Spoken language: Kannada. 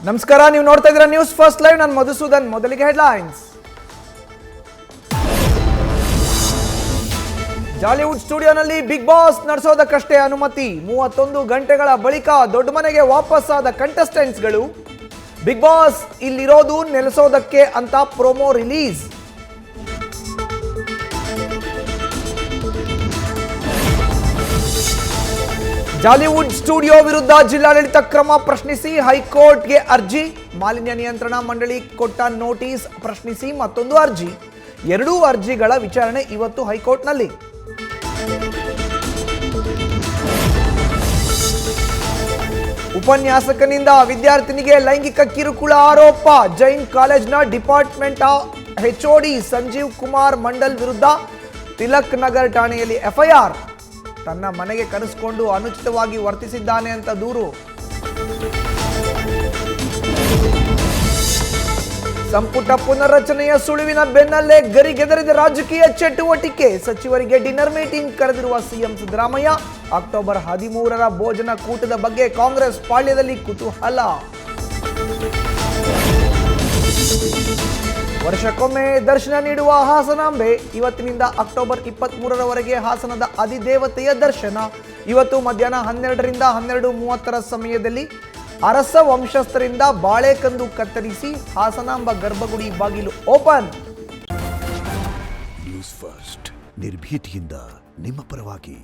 ನಮಸ್ಕಾರ, ನೀವು ನೋಡ್ತಾ ಇದ್ದೀರಾ ನ್ಯೂಸ್ ಫಸ್ಟ್ ಲೈವ್. ನಾನು ಮಧುಸೂದನ್. ಮೊದಲಿಗೆ ಹೆಡ್ಲೈನ್ಸ್. ಜಾಲಿವುಡ್ ಸ್ಟುಡಿಯೋನಲ್ಲಿ ಬಿಗ್ ಬಾಸ್ ನಡೆಸೋದಕ್ಕಷ್ಟೇ ಅನುಮತಿ. 31 ಗಂಟೆಗಳ ಬಳಿಕ ದೊಡ್ಡ ಮನೆಗೆ ವಾಪಸ್ ಆದ ಕಂಟೆಸ್ಟೆಂಟ್ಸ್ಗಳು. ಬಿಗ್ ಬಾಸ್ ಇಲ್ಲಿರೋದು ನೆಲೆಸೋದಕ್ಕೆ ಅಂತ ಪ್ರೋಮೋ ರಿಲೀಸ್. ಜಾಲಿವುಡ್ ಸ್ಟುಡಿಯೋ ವಿರುದ್ಧ ಜಿಲ್ಲಾಡಳಿತ ಕ್ರಮ ಪ್ರಶ್ನಿಸಿ ಹೈಕೋರ್ಟ್ಗೆ ಅರ್ಜಿ. ಮಾಲಿನ್ಯ ನಿಯಂತ್ರಣ ಮಂಡಳಿ ಕೊಟ್ಟ ನೋಟಿಸ್ ಪ್ರಶ್ನಿಸಿ ಮತ್ತೊಂದು ಅರ್ಜಿ. ಎರಡೂ ಅರ್ಜಿಗಳ ವಿಚಾರಣೆ ಇವತ್ತು ಹೈಕೋರ್ಟ್ನಲ್ಲಿ. ಉಪನ್ಯಾಸಕನಿಂದ ವಿದ್ಯಾರ್ಥಿನಿಗೆ ಲೈಂಗಿಕ ಕಿರುಕುಳ ಆರೋಪ. ಜೈನ್ ಕಾಲೇಜ್ನ ಡಿಪಾರ್ಟ್ಮೆಂಟ್ HOD ಸಂಜೀವ್ ಕುಮಾರ್ ಮಂಡಲ್ ವಿರುದ್ಧ ತಿಲಕ್ ನಗರ್ ಠಾಣೆಯಲ್ಲಿ FIR. ತನ್ನ ಮನೆಗೆ ಕರೆಸಿಕೊಂಡು ಅನುಚಿತವಾಗಿ ವರ್ತಿಸಿದ್ದಾನೆ ಅಂತ ದೂರು. ಸಂಪುಟ ಪುನರ್ರಚನೆಯ ಸುಳಿವಿನ ಬೆನ್ನಲ್ಲೇ ಗರಿಗೆದರಿದ ರಾಜಕೀಯ ಚಟುವಟಿಕೆ. ಸಚಿವರಿಗೆ ಡಿನ್ನರ್ ಮೀಟಿಂಗ್ ಕರೆದಿರುವ ಸಿಎಂ ಸಿದ್ದರಾಮಯ್ಯ. ಅಕ್ಟೋಬರ್ 13ರ ಭೋಜನ ಕೂಟದ ಬಗ್ಗೆ ಕಾಂಗ್ರೆಸ್ ಪಾಳ್ಯದಲ್ಲಿ ಕುತೂಹಲ. ವರ್ಷಕ್ಕೊಮ್ಮೆ ದರ್ಶನ ನೀಡುವ ಹಾಸನಾಂಬೆ. ಇವತ್ತಿನಿಂದ ಅಕ್ಟೋಬರ್ 23ರವರೆಗೆ ಹಾಸನದ ಅಧಿದೇವತೆಯ ದರ್ಶನ. ಇವತ್ತು ಮಧ್ಯಾಹ್ನ 12ರಿಂದ 12:30 ಸಮಯದಲ್ಲಿ ಅರಸ ವಂಶಸ್ಥರಿಂದ ಬಾಳೆಕಂದು ಕತ್ತರಿಸಿ ಹಾಸನಾಂಬ ಗರ್ಭಗುಡಿ ಬಾಗಿಲು ಓಪನ್. ನ್ಯೂಸ್ ಫಸ್ಟ್, ನಿರ್ಭೀತಿಯಿಂದ ನಿಮ್ಮ ಪರವಾಗಿ.